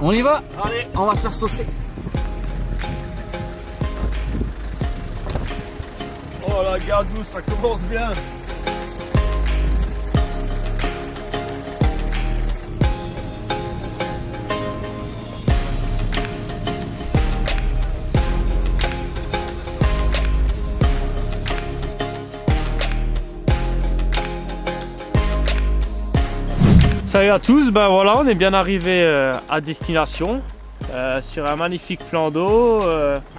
On y va? Allez, on va se faire saucer. Oh la gardouille, ça commence bien. Salut à tous, ben voilà, on est bien arrivé à destination sur un magnifique plan d'eau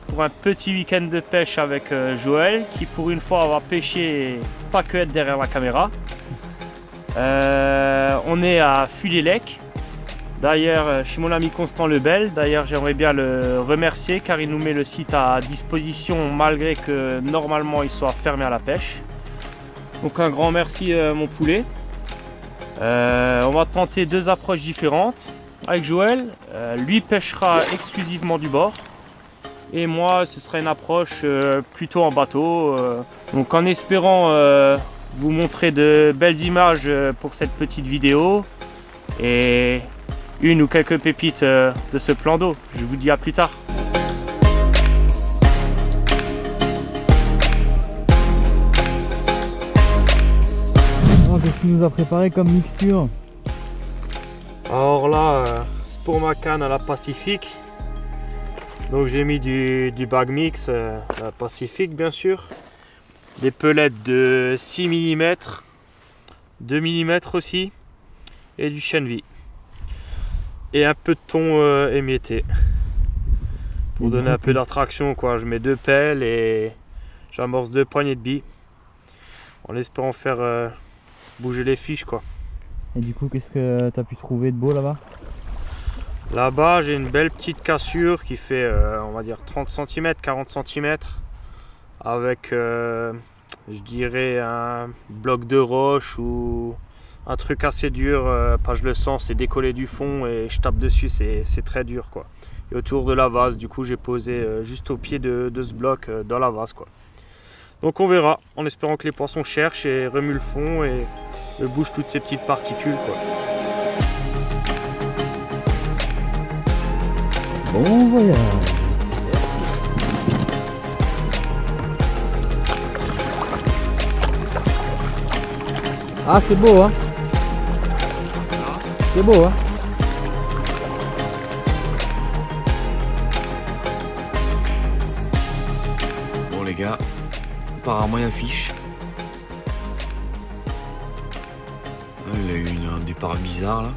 pour un petit week-end de pêche avec Joël qui pour une fois va pêcher et pas que être derrière la caméra. On est à Fulélec. D'ailleurs, je suis mon ami Constant Lebel. D'ailleurs, j'aimerais bien le remercier car il nous met le site à disposition malgré que normalement il soit fermé à la pêche. Donc un grand merci mon poulet. On va tenter deux approches différentes avec Joël. Lui pêchera exclusivement du bord et moi ce sera une approche plutôt en bateau. Donc en espérant vous montrer de belles images pour cette petite vidéo et une ou quelques pépites de ce plan d'eau. Je vous dis à plus tard. Qu'est-ce qu'il nous a préparé comme mixture? Alors là, c'est pour ma canne à la Pacifique. Donc j'ai mis du bag mix à la Pacifique bien sûr. Des pelettes de 6 mm, 2 mm aussi. Et du chènevis. Et un peu de thon émietté. Pour donner un peu d'attraction quoi. Je mets 2 pelles et j'amorce 2 poignées de billes. En espérant faire bouger les fiches quoi. Et du coup, qu'est-ce que tu as pu trouver de beau là-bas? Là-bas, j'ai une belle petite cassure qui fait, on va dire 30 cm, 40 cm. Avec, je dirais, un bloc de roche ou un truc assez dur. Pas je le sens, c'est décollé du fond et je tape dessus, c'est très dur quoi. Et autour de la vase, du coup, j'ai posé juste au pied de ce bloc dans la vase quoi. Donc on verra, en espérant que les poissons cherchent et remuent le fond et bougent toutes ces petites particules quoi. Bon voyage. Merci. Ah c'est beau hein. C'est beau hein. Bon les gars, apparemment il y a fiche. Il a eu un départ bizarre là.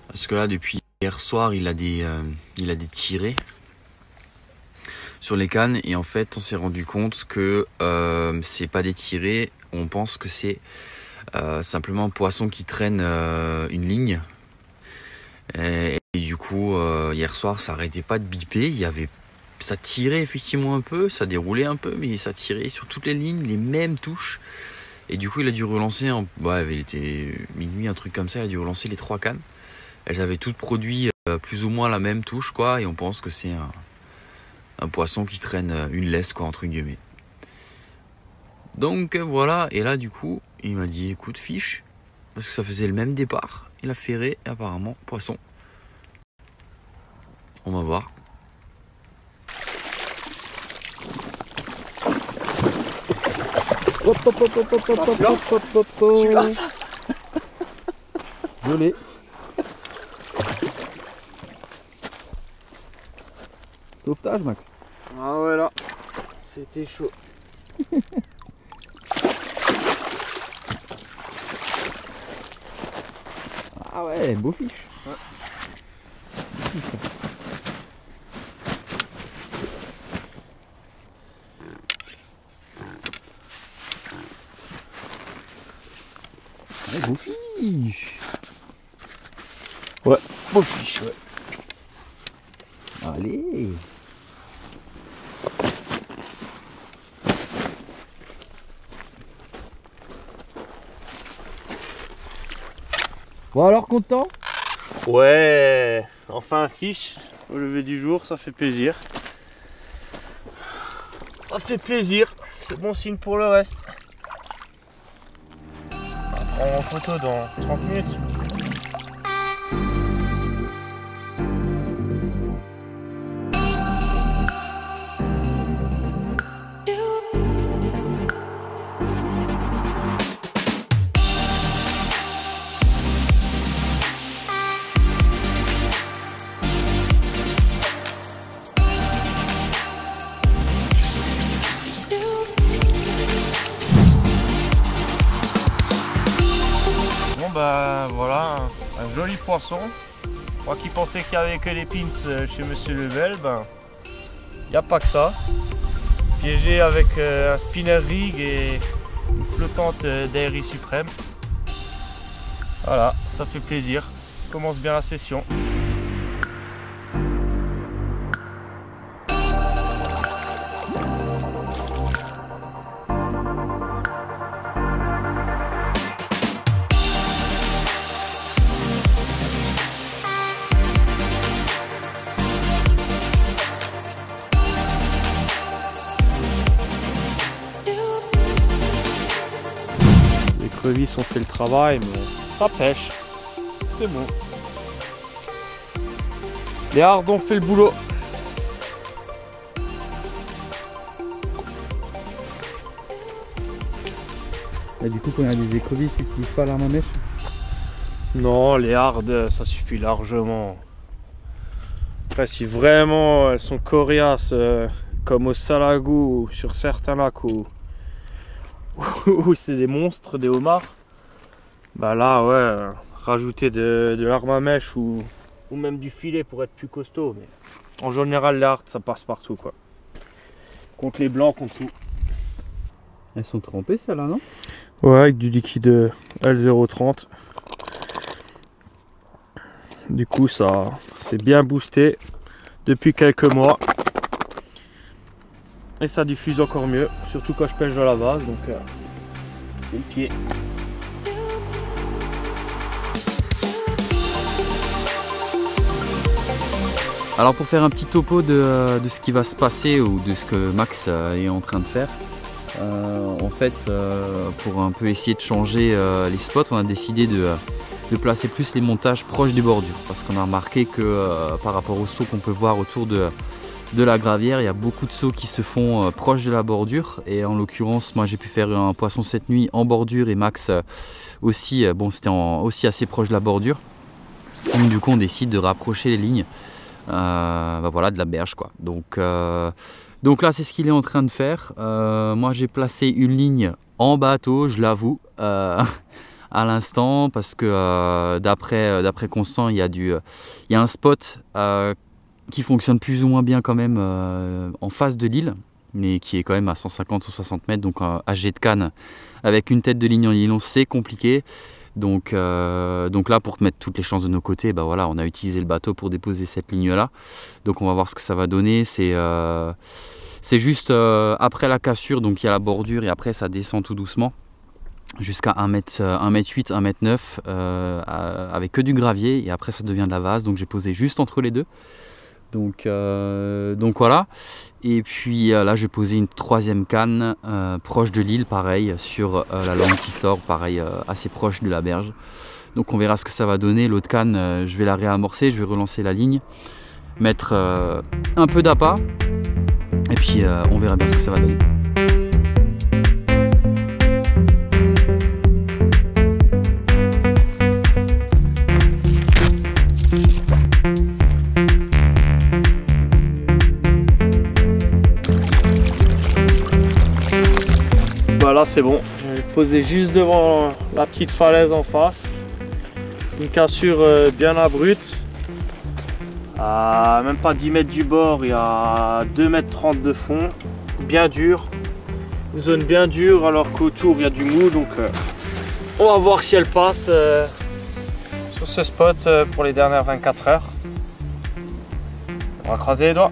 Parce que là depuis hier soir il a des tirés sur les cannes et en fait on s'est rendu compte que c'est pas des tirés, on pense que c'est simplement un poisson qui traîne une ligne. Et du coup, hier soir, ça arrêtait pas de biper. Ça tirait effectivement un peu, ça déroulait un peu, mais ça tirait sur toutes les lignes, les mêmes touches. Et du coup, il a dû relancer. Il était minuit, un truc comme ça. Il a dû relancer les 3 cannes. Elles avaient toutes produit plus ou moins la même touche, quoi. Et on pense que c'est un poisson qui traîne une laisse, quoi, entre guillemets. Donc voilà. Et là, du coup, il m'a dit, écoute, fiche, parce que ça faisait le même départ. Il a ferré, et apparemment, poisson. On va voir. Hop hop hop hop hop hop hop hop hop hop hop. Celui-là, ça. Je l'ai. Sauvetage Max. Ah ouais là, c'était chaud. Ah ouais, beau fiche. Ouais. Ouais, beau fiche. Ouais, beau fiche, ouais. Allez. Bon alors, content? Ouais, enfin un fiche au lever du jour, ça fait plaisir. Ça fait plaisir, c'est bon signe pour le reste. En photo dans 30 minutes. Bah voilà, un joli poisson. Moi qui pensais qu'il n'y avait que les pins chez Monsieur Lebel, ben il n'y a pas que ça. Piégé avec un spinner rig et une flottante d'Aérie Suprême. Voilà, ça fait plaisir. Commence bien la session. Les crevisses ont fait le travail, mais ça pêche. C'est bon. Les hardes ont fait le boulot. Et du coup, quand il y a des écrevisses, tu n'utilises pas l'arme à mèche? Non, les hardes, ça suffit largement. Après, si vraiment elles sont coriaces, comme au Salagou ou sur certains lacs où c'est des monstres, des homards, bah là, ouais, rajouter de l'arme à mèche ou même du filet pour être plus costaud. Mais en général, les hardes, ça passe partout, quoi. Contre les blancs, contre tout. Elles sont trempées, celles-là, non? Ouais, avec du liquide L030. Du coup, ça c'est bien boosté depuis quelques mois. Et ça diffuse encore mieux, surtout quand je pêche dans la vase, donc c'est le pied. Alors pour faire un petit topo de ce qui va se passer ou de ce que Max est en train de faire, en fait pour un peu essayer de changer les spots, on a décidé de placer plus les montages proches des bordures, parce qu'on a remarqué que par rapport aux sauts qu'on peut voir autour de la gravière, il y a beaucoup de sauts qui se font proches de la bordure, et en l'occurrence moi j'ai pu faire un poisson cette nuit en bordure et Max aussi, bon c'était aussi assez proche de la bordure, donc du coup on décide de rapprocher les lignes bah voilà, de la berge quoi. Donc là c'est ce qu'il est en train de faire. Moi j'ai placé une ligne en bateau, je l'avoue, à l'instant, parce que d'après Constant il y a un spot qui fonctionne plus ou moins bien quand même en face de l'île, mais qui est quand même à 150 ou 60 mètres, donc à jet de canne avec une tête de ligne en nylon c'est compliqué. Donc là pour te mettre toutes les chances de nos côtés, bah voilà, on a utilisé le bateau pour déposer cette ligne là. Donc on va voir ce que ça va donner. C'est juste après la cassure, donc il y a la bordure et après ça descend tout doucement jusqu'à 1m8, 1m9 avec que du gravier, et après ça devient de la vase, donc j'ai posé juste entre les deux. Donc voilà, et puis là je vais poser une troisième canne proche de l'île, pareil, sur la langue qui sort, pareil, assez proche de la berge. Donc on verra ce que ça va donner. L'autre canne, je vais la réamorcer, je vais relancer la ligne, mettre un peu d'appât, et puis on verra bien ce que ça va donner. Là c'est bon, je vais poser juste devant la petite falaise en face. Une cassure bien abrupte, à même pas 10 mètres du bord, il y a 2,30 m de fond, bien dur, une zone bien dure alors qu'autour il y a du mou, donc on va voir si elle passe sur ce spot pour les dernières 24 heures. On va croiser les doigts.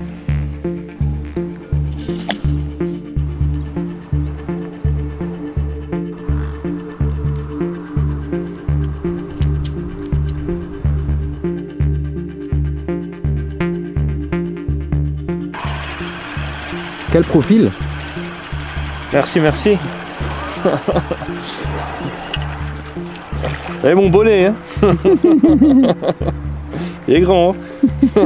Quel profil? Merci, merci. Et mon bonnet, hein. Il est grand, hein.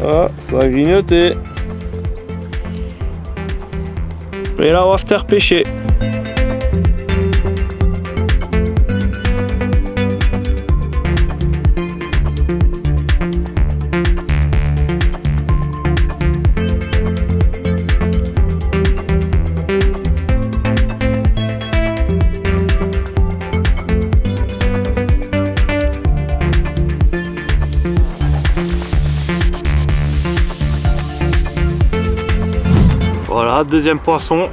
Ah, ça a grignoté. Et là, on va faire pêcher. Voilà, deuxième poisson,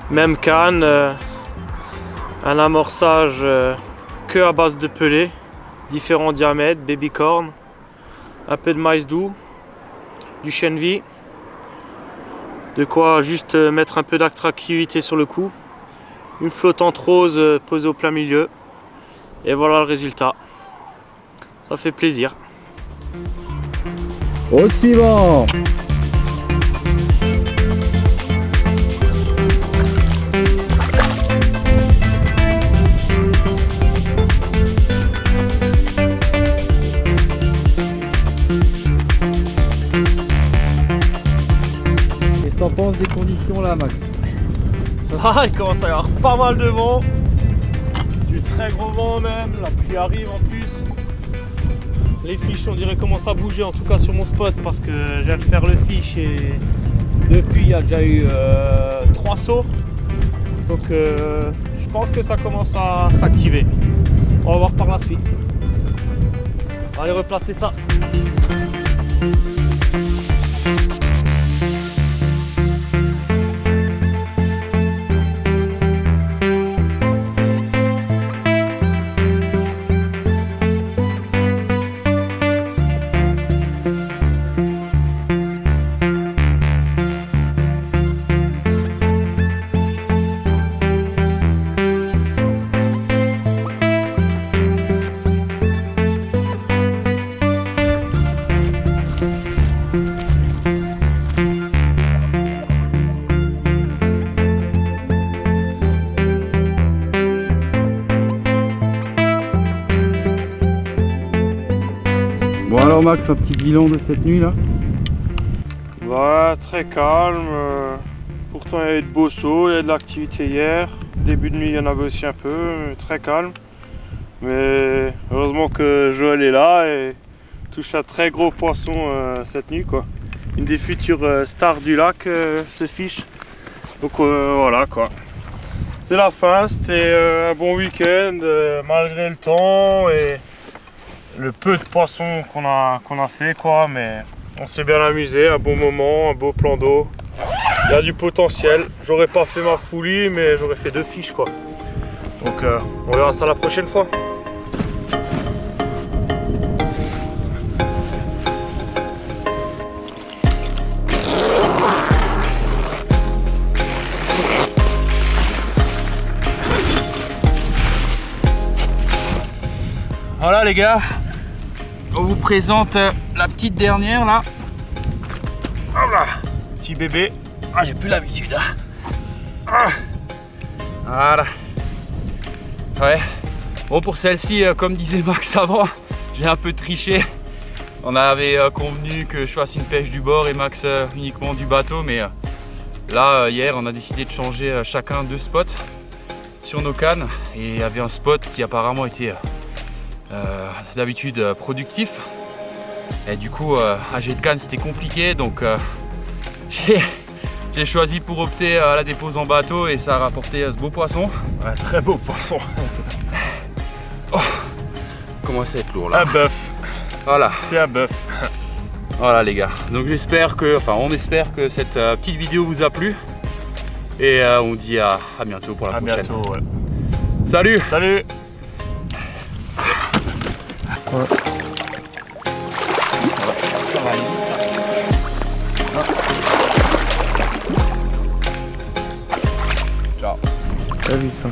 même canne, un amorçage que à base de pelé, différents diamètres, baby corn, un peu de maïs doux, du chènevis, de quoi juste mettre un peu d'attractivité sur le coup, une flottante rose posée au plein milieu, et voilà le résultat. Ça fait plaisir. Au suivant. Qu'est-ce que t'en penses des conditions là, Max? Ah, il commence à y avoir pas mal de vent, du très gros vent même, la pluie arrive en plus. Les fiches on dirait commencent à bouger, en tout cas sur mon spot, parce que je viens de faire le fiche et depuis il y a déjà eu 3 sauts. Donc je pense que ça commence à s'activer. On va voir par la suite. Allez, replacer ça. Bon alors Max, un petit bilan de cette nuit là? Ouais, très calme. Pourtant il y a eu de beaux sauts, il y a de l'activité hier. Début de nuit il y en avait aussi un peu, mais très calme. Mais heureusement que Joël est là et touche un très gros poisson cette nuit, quoi. Une des futures stars du lac se fiche. Donc voilà quoi. C'est la fin, c'était un bon week-end malgré le temps et le peu de poissons qu'on a fait, quoi, mais on s'est bien amusé, un bon moment, un beau plan d'eau. Il y a du potentiel. J'aurais pas fait ma folie, mais j'aurais fait 2 fiches, quoi. Donc on verra ça la prochaine fois. Voilà les gars, on vous présente la petite dernière là. Voilà, petit bébé. Ah, j'ai plus l'habitude. Ah. Voilà. Ouais. Bon, pour celle-ci, comme disait Max avant, j'ai un peu triché. On avait convenu que je fasse une pêche du bord et Max uniquement du bateau, mais là hier on a décidé de changer chacun 2 spots sur nos cannes, et il y avait un spot qui apparemment était d'habitude productif, et du coup à jet de canne c'était compliqué, donc j'ai choisi pour opter à la dépose en bateau, et ça a rapporté ce beau poisson. Un très beau poisson. Oh, commence à être lourd là. Un bœuf. Voilà, c'est un bœuf. Voilà les gars, donc j'espère que, enfin on espère que cette petite vidéo vous a plu, et on dit à bientôt pour la prochaine. Bientôt, ouais. Salut. Salut. Ouais. Ça va aller vite. Ciao. Très vite. Hein.